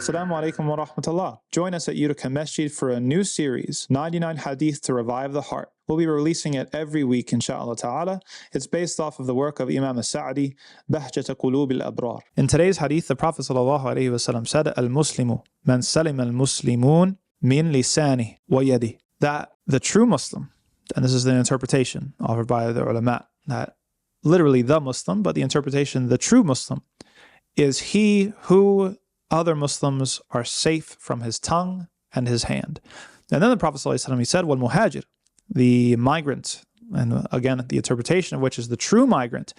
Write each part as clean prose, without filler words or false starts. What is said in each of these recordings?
Assalamu alaikum wa rahmatullah. Join us at uticamasjid for a new series, 99 Hadith to Revive the Heart. We'll be releasing it every week, inshaAllah ta'ala. It's based off of the work of Imam Sa'di, Bahjat Qulub al-Abrar. In today's hadith, the Prophet ﷺ said, Al-Muslimu man salim al-Muslimun min lisani wa yadi. That the true Muslim, and this is the interpretation offered by the ulama, that literally the Muslim, but the interpretation, the true Muslim, is he who other Muslims are safe from his tongue and his hand. And then the Prophet ﷺ, he said, وَالْمُهَاجِرُ, the migrant, and again, the interpretation of which is the true migrant,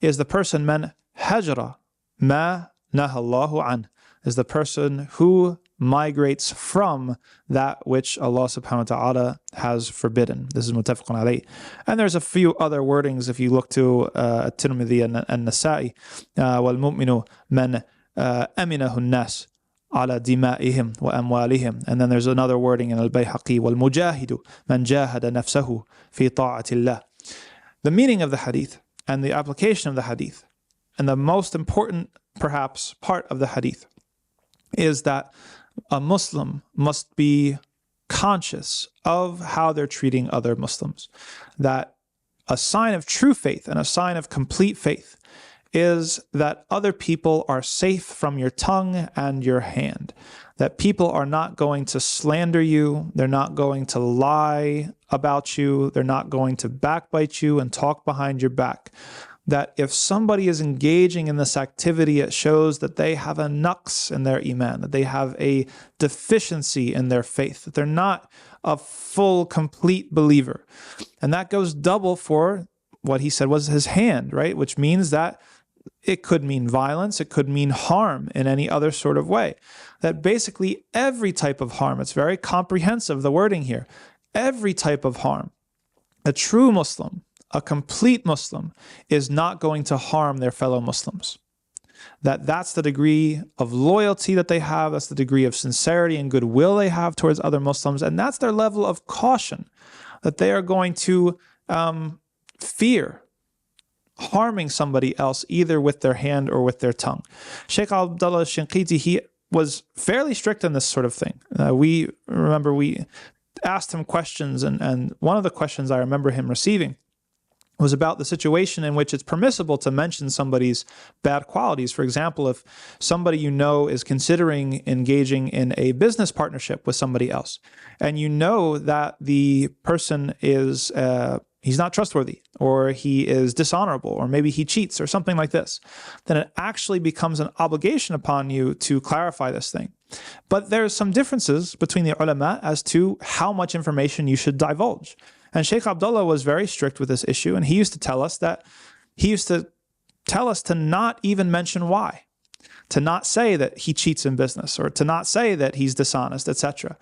is the person man hajara ma nahallahu an, is the person who migrates from that which Allah subhanahu wa ta'ala has forbidden. This is muttafaqun alayh. And there's a few other wordings if you look to At-Tirmidhi and Nasa'i, وَالْمُؤْمِنُ مَنْ أَمِنَهُ النَّاسِ عَلَى دِمَائِهِمْ وَأَمْوَالِهِمْ. And then there's another wording in Al-Bayhaqi, وَالْمُجَاهِدُ مَنْ جَاهَدَ نَفْسَهُ فِي طَاعَةِ اللَّهِ. The meaning of the hadith and the application of the hadith, and the most important, perhaps, part of the hadith, is that a Muslim must be conscious of how they're treating other Muslims. That a sign of true faith and a sign of complete faith is that other people are safe from your tongue and your hand. That people are not going to slander you, they're not going to lie about you, they're not going to backbite you and talk behind your back. That if somebody is engaging in this activity, it shows that they have a naqs in their iman, that they have a deficiency in their faith, that they're not a full, complete believer. And that goes double for what he said was his hand, right? Which means that it could mean violence, it could mean harm in any other sort of way. That basically every type of harm, it's very comprehensive, the wording here, every type of harm, a true Muslim, a complete Muslim, is not going to harm their fellow Muslims. That's the degree of loyalty that they have, that's the degree of sincerity and goodwill they have towards other Muslims, and that's their level of caution, that they are going to fear harming somebody else either with their hand or with their tongue. Sheikh Abdullah Shinqiti, he was fairly strict on this sort of thing. We asked him questions, and one of the questions I remember him receiving was about the situation in which it's permissible to mention somebody's bad qualities. For example, if somebody you know is considering engaging in a business partnership with somebody else, and you know that the person is he's not trustworthy, or he is dishonorable, or maybe he cheats, or something like this, then it actually becomes an obligation upon you to clarify this thing. But there's some differences between the ulama as to how much information you should divulge. And Sheikh Abdullah was very strict with this issue, and he used to tell us to not even mention why, to not say that he cheats in business, or to not say that he's dishonest, etc.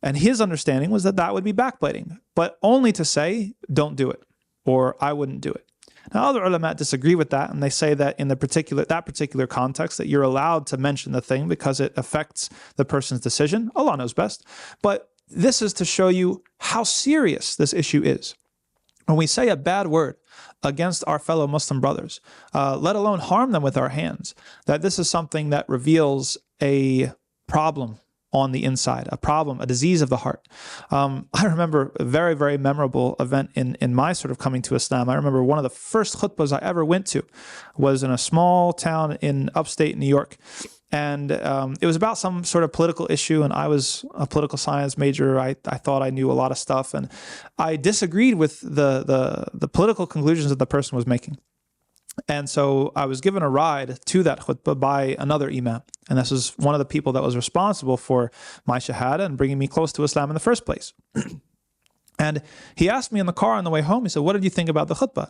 And his understanding was that that would be backbiting, but only to say, don't do it, or I wouldn't do it. Now, other ulama disagree with that, and they say that in that particular context, that you're allowed to mention the thing because it affects the person's decision. Allah knows best. But this is to show you how serious this issue is. When we say a bad word against our fellow Muslim brothers, let alone harm them with our hands, that this is something that reveals a problem on the inside, a problem, a disease of the heart. I remember a very, very memorable event in my sort of coming to Islam. I remember one of the first khutbahs I ever went to was in a small town in upstate New York. And it was about some sort of political issue, and I was a political science major. I thought I knew a lot of stuff, and I disagreed with the political conclusions that the person was making. And so I was given a ride to that khutbah by another Imam. And this is one of the people that was responsible for my shahada and bringing me close to Islam in the first place. And he asked me in the car on the way home, he said, what did you think about the khutbah?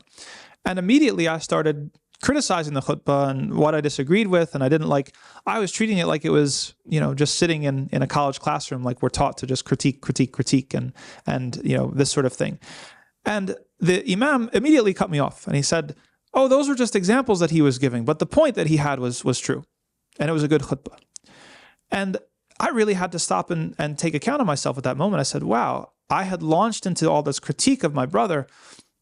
And immediately I started criticizing the khutbah and what I disagreed with, and I was treating it like it was, just sitting in a college classroom, like we're taught to just critique and this sort of thing. And the Imam immediately cut me off, and he said, oh, those were just examples that he was giving, but the point that he had was true, and it was a good khutbah. And I really had to stop and take account of myself at that moment. I said, wow, I had launched into all this critique of my brother,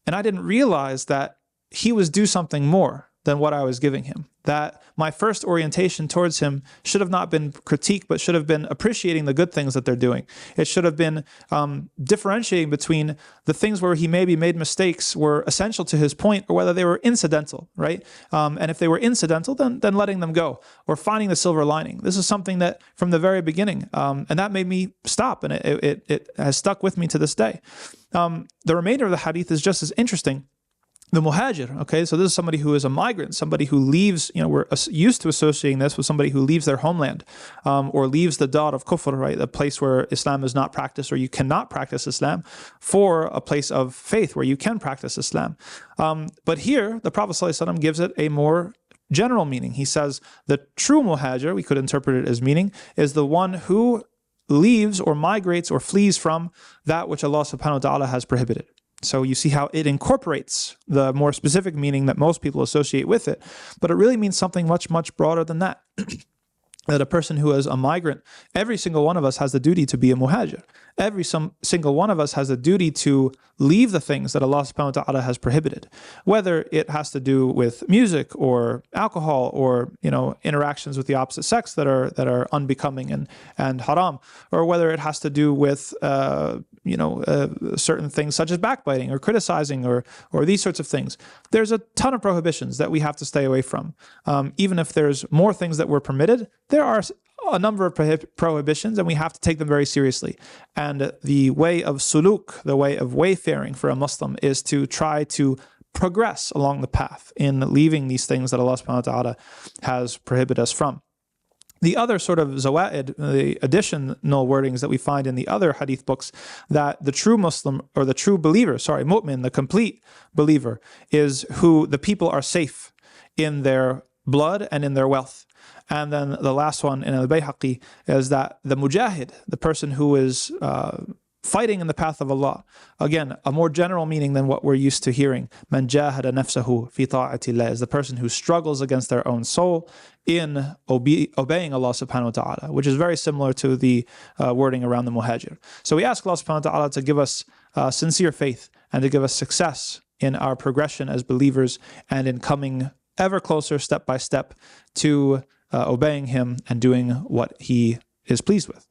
and I didn't realize that he was due something more, than what I was giving him. That my first orientation towards him should have not been critique, but should have been appreciating the good things that they're doing. It should have been differentiating between the things where he maybe made mistakes were essential to his point, or whether they were incidental, right? And if they were incidental, then letting them go, or finding the silver lining. This is something that from the very beginning, and that made me stop, and it has stuck with me to this day. The remainder of the hadith is just as interesting. The muhajir, okay, so this is somebody who is a migrant, somebody who leaves, we're used to associating this with somebody who leaves their homeland, or leaves the dar of kufr, right, the place where Islam is not practiced, or you cannot practice Islam, for a place of faith where you can practice Islam. But here, the Prophet ﷺ gives it a more general meaning. He says the true muhajir, we could interpret it as meaning, is the one who leaves or migrates or flees from that which Allah subhanahu wa ta'ala has prohibited. So you see how it incorporates the more specific meaning that most people associate with it, but it really means something much, much broader than that. That a person who is a migrant, every single one of us has the duty to be a muhajir. Every single one of us has a duty to leave the things that Allah subhanahu wa ta'ala has prohibited, whether it has to do with music or alcohol, or interactions with the opposite sex that are unbecoming and haram, or whether it has to do with certain things such as backbiting or criticizing or these sorts of things. There's a ton of prohibitions that we have to stay away from. Even if there's more things that were permitted, there are a number of prohibitions, and we have to take them very seriously. And the way of suluk, the way of wayfaring for a Muslim, is to try to progress along the path in leaving these things that Allah subhanahu wa ta'ala has prohibited us from. The other sort of zawa'id, the additional wordings that we find in the other hadith books, that the true Muslim, or the true believer, mu'min, the complete believer, is who the people are safe in their blood and in their wealth. And then the last one in al-Bayhaqi is that the mujahid, the person who is fighting in the path of Allah, again, a more general meaning than what we're used to hearing, man jahada nafsahu fi ta'atillah, is the person who struggles against their own soul in obeying Allah subhanahu wa ta'ala, which is very similar to the wording around the muhajir. So we ask Allah subhanahu wa ta'ala to give us sincere faith, and to give us success in our progression as believers, and in coming ever closer, step by step, to obeying Him and doing what He is pleased with.